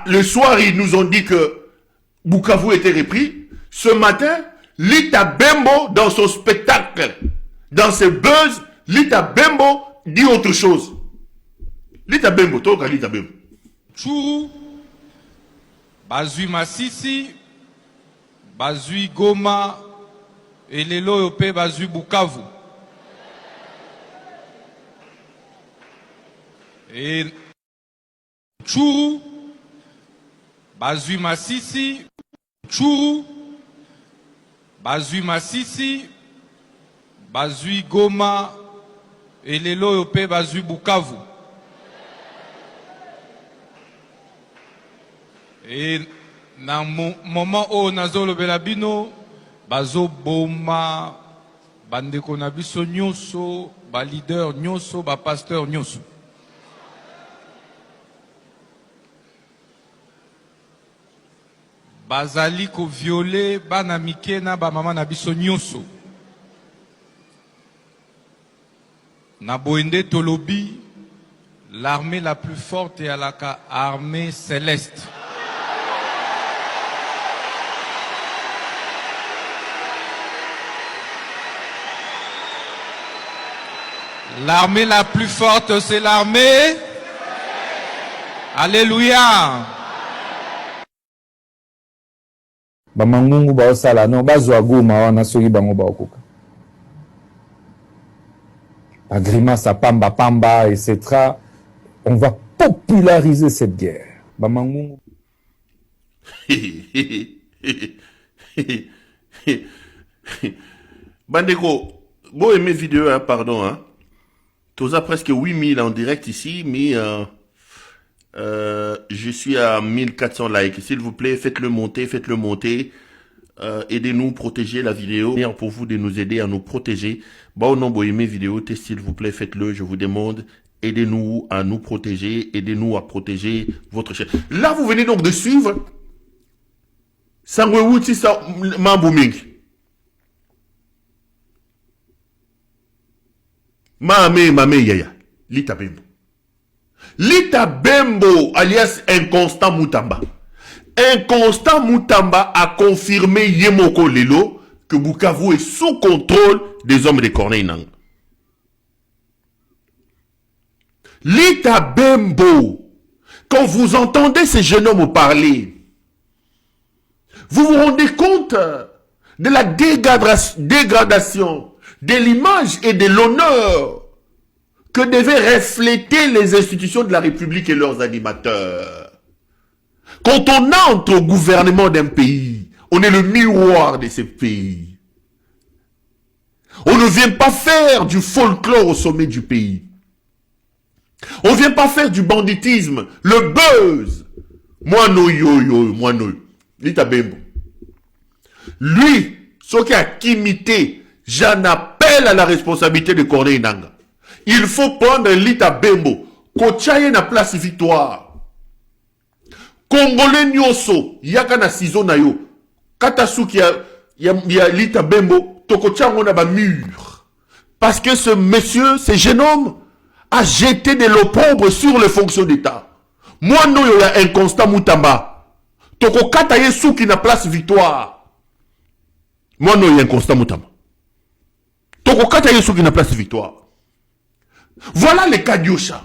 le soir, ils nous ont dit que Bukavu était repris. Ce matin, Lita Bembo, dans son spectacle, dans ses buzz, Lita Bembo dit autre chose. Lita Bembo, toi, Lita Bembo. Churu, Bazui Masisi, Bazui Goma, et lelo yope Bazui Bukavu. Et Churu, Bazui Masisi, Churu, Bazui Masisi, Bazui Goma, et lelo yope Bazui Bukavu. Et dans le moment où Nazolo Belabino, Bazo Boma, Bandeko Nabiso Nyoso, ba leader Nyoso, ba pasteur Nyoso. Bazali ko violé, ba namike na ba mama Nabiso Nyoso. Na Boende Tolobi, l'armée la plus forte est à la armée céleste. L'armée la plus forte, c'est l'armée. Alléluia. Bamangungu ba osala no bazwa goma wana soki bango ba okuka. La grimace à pamba pamba etc. On va populariser cette guerre. Bamangungu. Bandeko, bon aimé vidéo, hein, pardon, hein. Tous à presque 8000 en direct ici, mais je suis à 1400 likes. S'il vous plaît, faites-le monter, faites-le monter. Aidez-nous, protéger la vidéo. C'est pour vous de nous aider à nous protéger. Bon nombre aimé vidéo, s'il vous plaît, faites-le, je vous demande. Aidez-nous à nous protéger, aidez-nous à protéger votre chaîne. Là, vous venez donc de suivre Sangwewuti Mambouming. Mame yaya, Lita Bembo. Lita Bembo, alias Inconstant Moutamba. Inconstant Moutamba a confirmé Yemoko Lelo que Bukavu est sous contrôle des hommes de Corneille Nangaa. Lita Bembo, quand vous entendez ces jeunes hommes parler, vous vous rendez compte de la dégradation de l'image et de l'honneur que devaient refléter les institutions de la République et leurs animateurs. Quand on entre au gouvernement d'un pays, on est le miroir de ce pays. On ne vient pas faire du folklore au sommet du pays. On ne vient pas faire du banditisme, le buzz. Moi no yo, moi no. Lita Bembo. Lui, ce qui a imité, j'en appelle à la responsabilité de Corneille Nangaa. Il faut prendre Lita Bembo, Kochaye na place victoire. Congolais nyoso, yaka na ciseau na yo. Katasuki ya Lita Bembo, tokochango na ba mur. Parce que ce monsieur, ce jeune homme, a jeté de l'opprobre sur les fonctions d'État. Moi no yo ya Inconstant Moutamba. Toko kataye souki na place victoire. Moi no ya Inconstant Moutamba. Toko kataye souki na place victoire. Voilà les cas d'Yosha.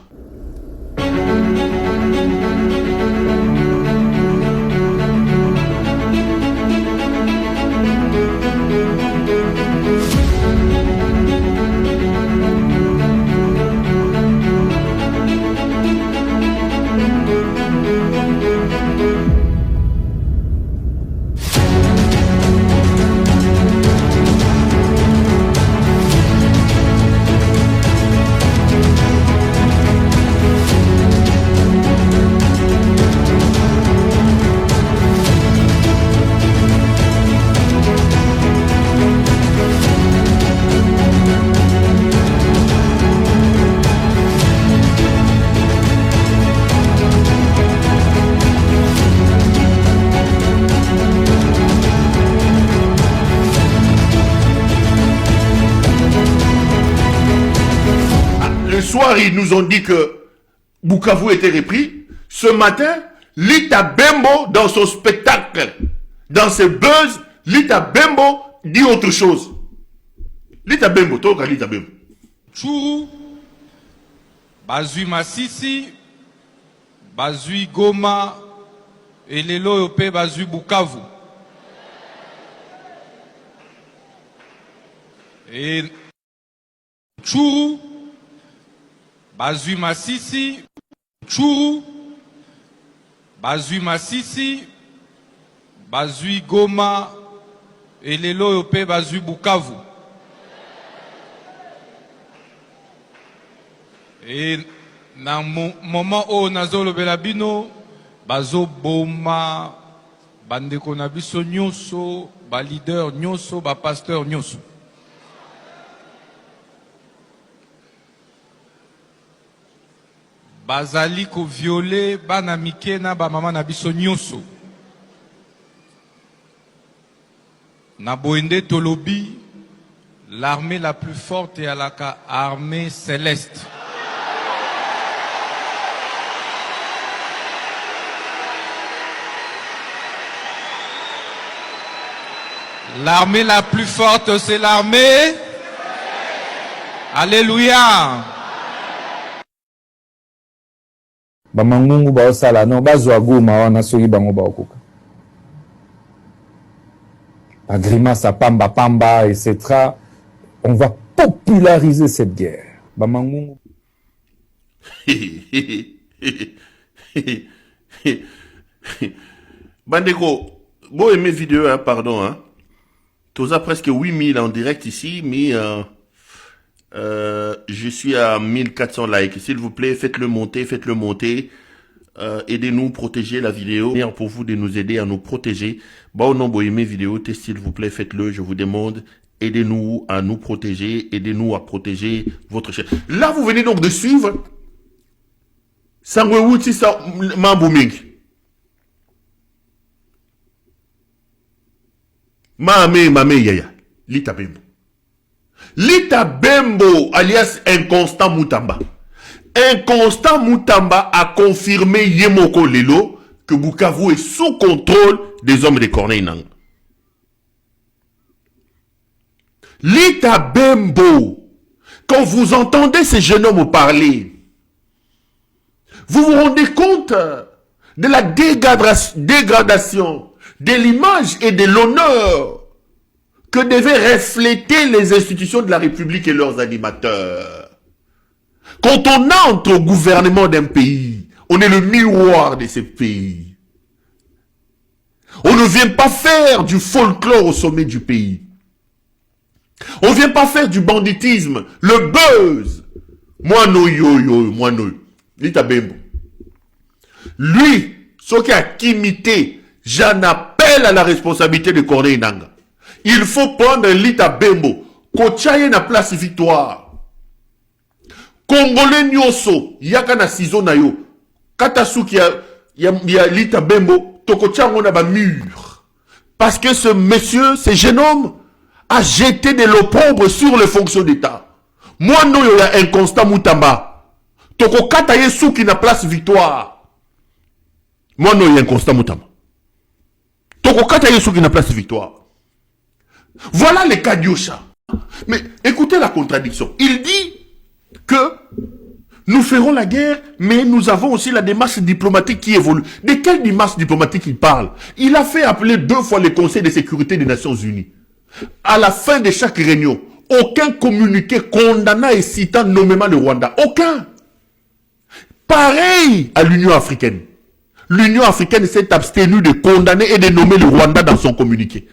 Le soir, ils nous ont dit que Bukavu était repris. Ce matin, Lita Bembo, dans son spectacle, dans ses buzz, Lita Bembo dit autre chose. Lita Bembo, toi, Lita Bembo. Churu, Bazui Masisi, Bazui Goma, et lelo yope Bazui Bukavu. Et Churu, Bazui Masisi, Churu, Bazui Masisi, Bazui Goma, et lelo yope Bazui Bukavu. Et dans le moment où Nazolo Belabino, Bazo Boma, Bandeko Nabiso Nyoso, ba leader Nyoso, ba pasteur Nyoso. Bazali ko violé, bana mikena, ba maman Nabiso Nyoso. Naboende Tolobi, l'armée la plus forte est à la armée céleste. L'armée la plus forte, c'est l'armée. Alléluia. Bamangungu ba osala non bazwa goma wana soki bango ba okoka. Ba grimace pamba pamba etc. On va populariser cette guerre. Bamangungu. Bandeko, bon aimé vidéo, hein, pardon, hein. Tous à presque 8000 en direct ici, mais je suis à 1400 likes. S'il vous plaît, faites-le monter, faites-le monter. Aidez-nous, protéger la vidéo. Pour vous de nous aider à nous protéger. Bon, non, bon, aimez vidéo, s'il vous plaît, faites-le, je vous demande. Aidez-nous à nous protéger, aidez-nous à protéger votre chaîne. Là, vous venez donc de suivre Sangwewuti Mambouming. Mame yaya, Lita Bembo. Lita Bembo, alias Inconstant Moutamba. Inconstant Moutamba a confirmé Yemoko Lelo que Bukavu est sous contrôle des hommes de Corneille Nangaa. Lita Bembo, quand vous entendez ces jeunes hommes parler, vous vous rendez compte de la dégradation de l'image et de l'honneur que devaient refléter les institutions de la République et leurs animateurs. Quand on entre au gouvernement d'un pays, on est le miroir de ce pays. On ne vient pas faire du folklore au sommet du pays. On ne vient pas faire du banditisme, le buzz. Moi no yo, moi no. Lita Bembo. Lui, ce qui a imité, j'en appelle à la responsabilité de Corneille Nangaa. Il faut prendre Lita Bembo, kochaye na place victoire. Congolais nyoso, yaka na sizo na yo. Katasuki ya Lita Bembo, tokochango na ba mur. Parce que ce monsieur, ce jeune homme, a jeté de l'opprobre sur les fonctions d'État. Moi no yo ya Inconstant Moutamba. Toko kataye souki na place victoire. Moi no ya Inconstant Moutamba. Toko kataye souki na place victoire. Voilà les cas d'Yosha. Mais écoutez la contradiction. Il dit que nous ferons la guerre, mais nous avons aussi la démarche diplomatique qui évolue. De quelle démarche diplomatique il parle? Il a fait appeler 2 fois le Conseil de sécurité des Nations Unies. À la fin de chaque réunion, aucun communiqué condamnant et citant nommément le Rwanda. Aucun. Pareil à l'Union africaine. L'Union africaine s'est abstenue de condamner et de nommer le Rwanda dans son communiqué.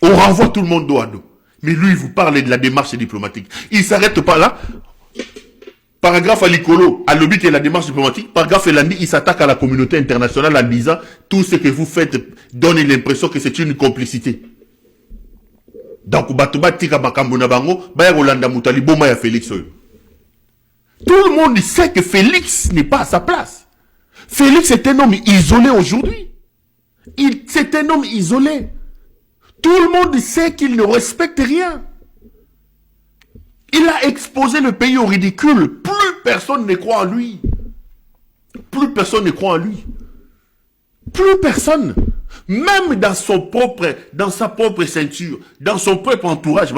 On renvoie tout le monde dos à dos. Mais lui, il vous parle de la démarche diplomatique. Il ne s'arrête pas là. Paragraphe à l'Icolo, à l'objet de la démarche diplomatique. Paragraphe Elandi, il s'attaque à la communauté internationale en disant tout ce que vous faites donne l'impression que c'est une complicité. Donc, Batouba Tika Makambuna Bango, Baya Rolanda Moutali, Bomaya Félix. Tout le monde sait que Félix n'est pas à sa place. Félix est un homme isolé aujourd'hui. C'est un homme isolé. Tout le monde sait qu'il ne respecte rien. Il a exposé le pays au ridicule. Plus personne ne croit en lui. Plus personne ne croit en lui. Plus personne. Même dans sa propre ceinture, dans son propre entourage,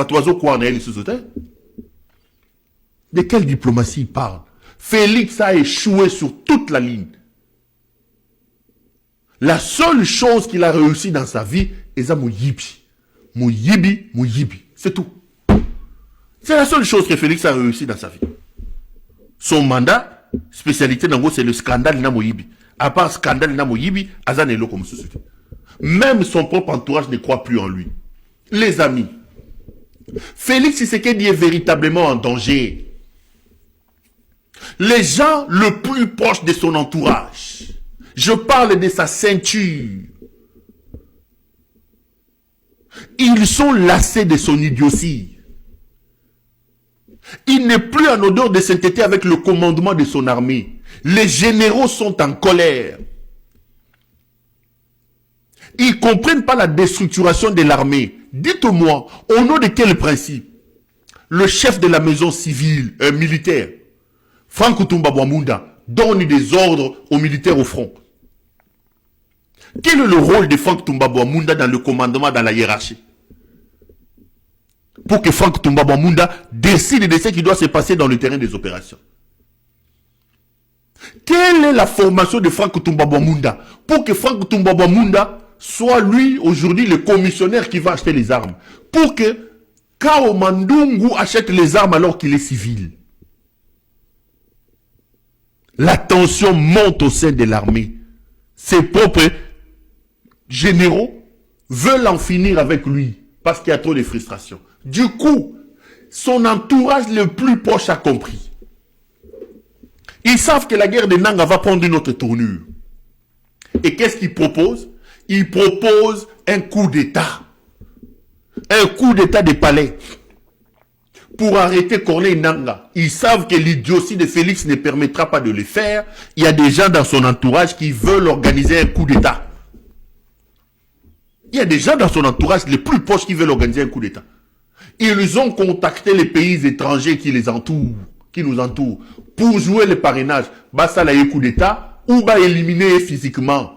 de quelle diplomatie il parle? Félix a échoué sur toute la ligne. La seule chose qu'il a réussi dans sa vie, c'est Mouyibi. Mouyibi. C'est tout. C'est la seule chose que Félix a réussi dans sa vie. Son mandat, spécialité dans c'est le scandale na Mouyibi. À part scandale na Mouyibi, Azanelo comme société. Même son propre entourage ne croit plus en lui. Les amis, Félix Tshisekedi est véritablement en danger. Les gens le plus proches de son entourage, je parle de sa ceinture, ils sont lassés de son idiotie. Il n'est plus en odeur de sainteté avec le commandement de son armée. Les généraux sont en colère. Ils ne comprennent pas la déstructuration de l'armée. Dites-moi, au nom de quel principe le chef de la maison civile, militaire, Franck Toumba-Bouamunda, donne des ordres aux militaires au front? Quel est le rôle de Franck Toumba-Bouamunda dans le commandement, dans la hiérarchie? Pour que Franck Toumba-Bouamunda décide de ce qui doit se passer dans le terrain des opérations. Quelle est la formation de Franck Toumba-Bouamunda pour que Franck Toumba-Bouamunda soit lui aujourd'hui le commissionnaire qui va acheter les armes? Pour que Kao Mandungu achète les armes alors qu'il est civil. La tension monte au sein de l'armée. Ses propres généraux veulent en finir avec lui parce qu'il y a trop de frustration. Du coup, son entourage le plus proche a compris. Ils savent que la guerre de Nanga va prendre une autre tournure. Et qu'est-ce qu'ils proposent? Ils proposent un coup d'État. Un coup d'État des palais. Pour arrêter Corneille Nanga. Ils savent que l'idiotie de Félix ne permettra pas de le faire. Il y a des gens dans son entourage qui veulent organiser un coup d'État. Il y a des gens dans son entourage les plus proches qui veulent organiser un coup d'État. Ils ont contacté les pays étrangers qui les entourent, qui nous entourent, pour jouer le parrainage. Basta la coup d'État ou ba éliminer physiquement.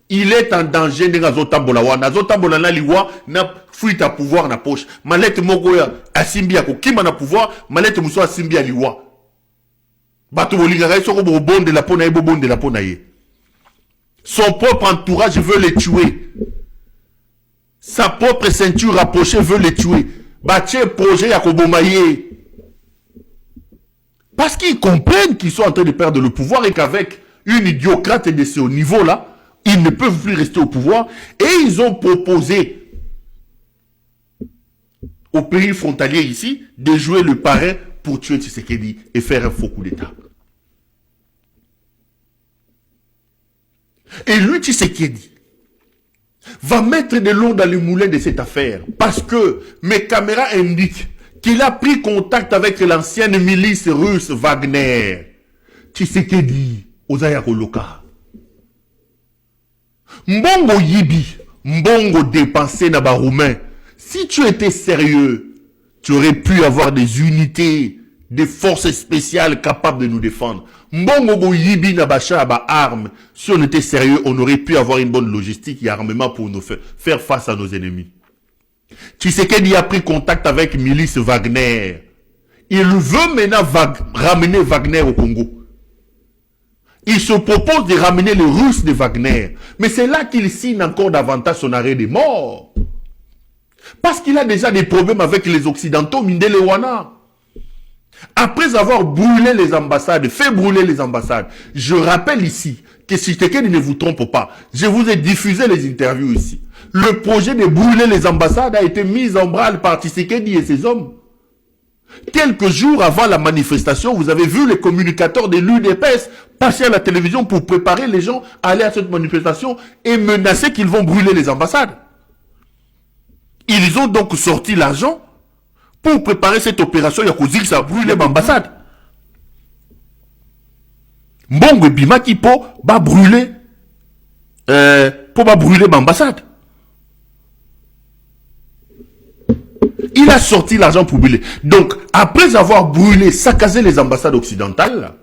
Il est en danger de Nazotambola. Nazotambola na liwa na fuite à pouvoir na poche. Malette mogoya asimbi ako kima na pouvoir, malette muso asimbi à liwa. Bato bolinga soko bon de la pona e bon de la pona ye. Son propre entourage veut les tuer. Sa propre ceinture rapprochée veut les tuer. Bâtir projet à Kobomaye. Parce qu'ils comprennent qu'ils sont en train de perdre le pouvoir et qu'avec une idiocrate de ce niveau-là, ils ne peuvent plus rester au pouvoir. Et ils ont proposé aux pays frontaliers ici de jouer le parrain pour tuer Tshisekedi et faire un faux coup d'État. Et lui, Tshisekedi, va mettre de l'eau dans le moulin de cette affaire. Parce que mes caméras indiquent qu'il a pris contact avec l'ancienne milice russe Wagner. Tshisekedi, Ozaya Koloka. Mbongo Yibi, Mbongo dépensé na ba roumain. Si tu étais sérieux, tu aurais pu avoir des unités, des forces spéciales capables de nous défendre. Mbongo Yibi na bacha ba armes. Si on était sérieux, on aurait pu avoir une bonne logistique et armement pour nous faire face à nos ennemis. Tshisekedi a pris contact avec milice Wagner. Il veut maintenant ramener Wagner au Congo. Il se propose de ramener les Russes de Wagner. Mais c'est là qu'il signe encore davantage son arrêt de mort. Parce qu'il a déjà des problèmes avec les Occidentaux, Mindelewana. Après avoir brûlé les ambassades, fait brûler les ambassades, je rappelle ici que Tshisekedi ne vous trompe pas. Je vous ai diffusé les interviews ici. Le projet de brûler les ambassades a été mis en branle par Tshisekedi et ses hommes. Quelques jours avant la manifestation, vous avez vu les communicateurs de l'UDPS passer à la télévision pour préparer les gens à aller à cette manifestation et menacer qu'ils vont brûler les ambassades. Ils ont donc sorti l'argent pour préparer cette opération. Il y a qu'à dire que ça brûle l'ambassade. Mbongo Bimaki pour brûler l'ambassade. Il a sorti l'argent pour brûler. Donc, après avoir brûlé, saccagé les ambassades occidentales,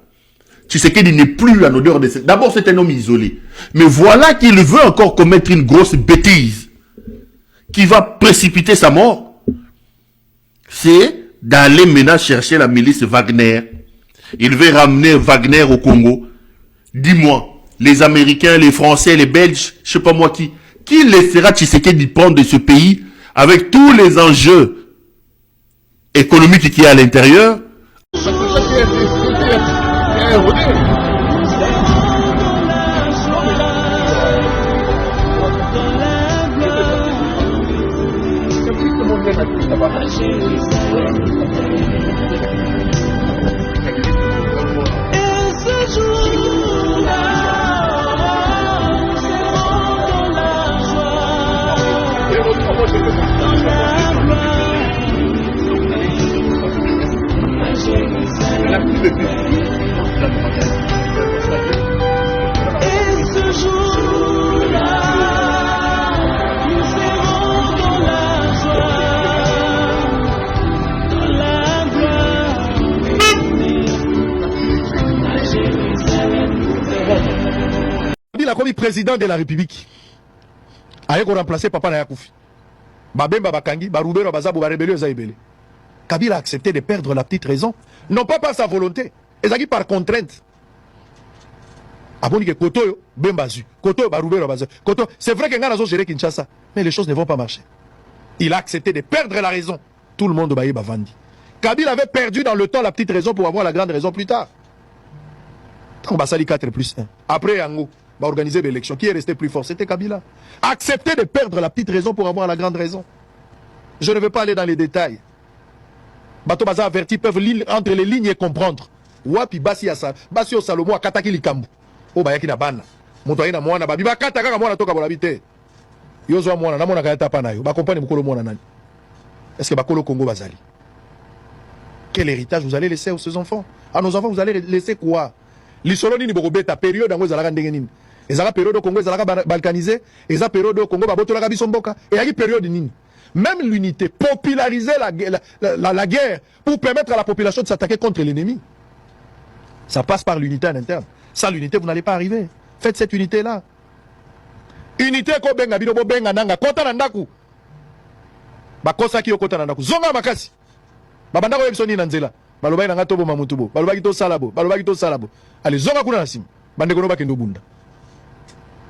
Tshisekedi n'est plus en odeur de... D'abord, c'est un homme isolé. Mais voilà qu'il veut encore commettre une grosse bêtise qui va précipiter sa mort. C'est d'aller maintenant chercher la milice Wagner. Il veut ramener Wagner au Congo. Dis-moi, les Américains, les Français, les Belges, je sais pas moi qui laissera Tshisekedi prendre de ce pays avec tous les enjeux économiques qu'il y a à l'intérieur? Il a commis président de la République. Aye ko remplacer papa na Yakoufi. Babemba bakangi, barubero bazabu ba rébellion za ebele. Kabila a accepté de perdre la petite raison, non pas par sa volonté, ezaki par contrainte. Aboni ke Koto Bembazu, Koto barubero bazabu. Koto, c'est vrai que ngana zo gérer Kinshasa, mais les choses ne vont pas marcher. Il a accepté de perdre la raison. Tout le monde baye bavandi. Kabila avait perdu dans le temps la petite raison pour avoir la grande raison plus tard. On va sali 4+1. Après Yango va organiser l'élection. Qui est resté plus fort? C'était Kabila. Accepter de perdre la petite raison pour avoir la grande raison. Je ne veux pas aller dans les détails. Bato Baza averti peuvent lire entre les lignes et comprendre. Wapi basi ya sa, basi o Salomo akataki likambu. O bayaki na bana. Moto ayina mwana babi bakata kaka mwana toka bolabite. Yozo mwana na mwana kayata pa nayo. Ba compagnie mukolo mwana nani. Est-ce que bakolo Congo bazali? Quel héritage vous allez laisser à ces enfants? À nos enfants vous allez laisser quoi? L'isolo nini bokobeta période yango ezalaka ndenge nini? Ezalaka période Congo ezalaka balkanisé, ezalaka période Congo babotolaka biso mboka, et yaki période nini? Même l'unité, populariser la guerre pour permettre à la population de s'attaquer contre l'ennemi. Ça passe par l'unité en interne. Sans l'unité, vous n'allez pas arriver. Faites cette unité-là. Unité ko benga bino bo benga nanga kota na ndaku. Bakosa ki okota na ndaku. Zonga makasi. Babanda ko yebisoni na nzela. Balobai na ngatobo mamutubo. Balobaki to salabo. Balobaki to salabo. Allez, zonga kuna na sim. Bande kono ba kendo bunda.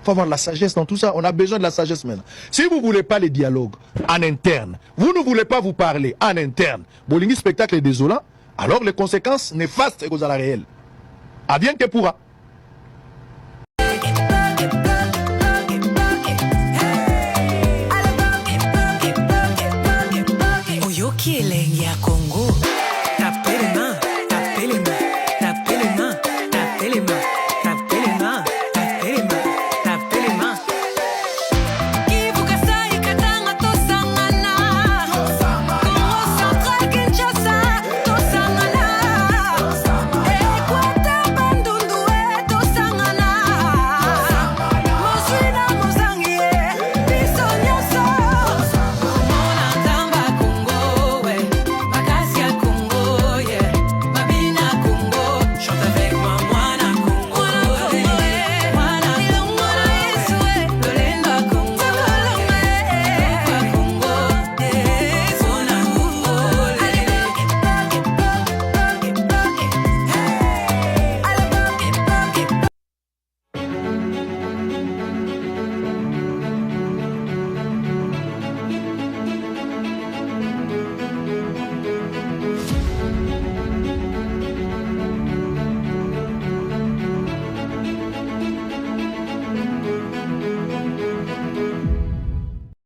Il faut avoir la sagesse dans tout ça. On a besoin de la sagesse maintenant. Si vous ne voulez pas les dialogues en interne, vous ne voulez pas vous parler en interne, Bolingi spectacle est désolant, alors les conséquences néfastes sont réelles. Advienne que pourra.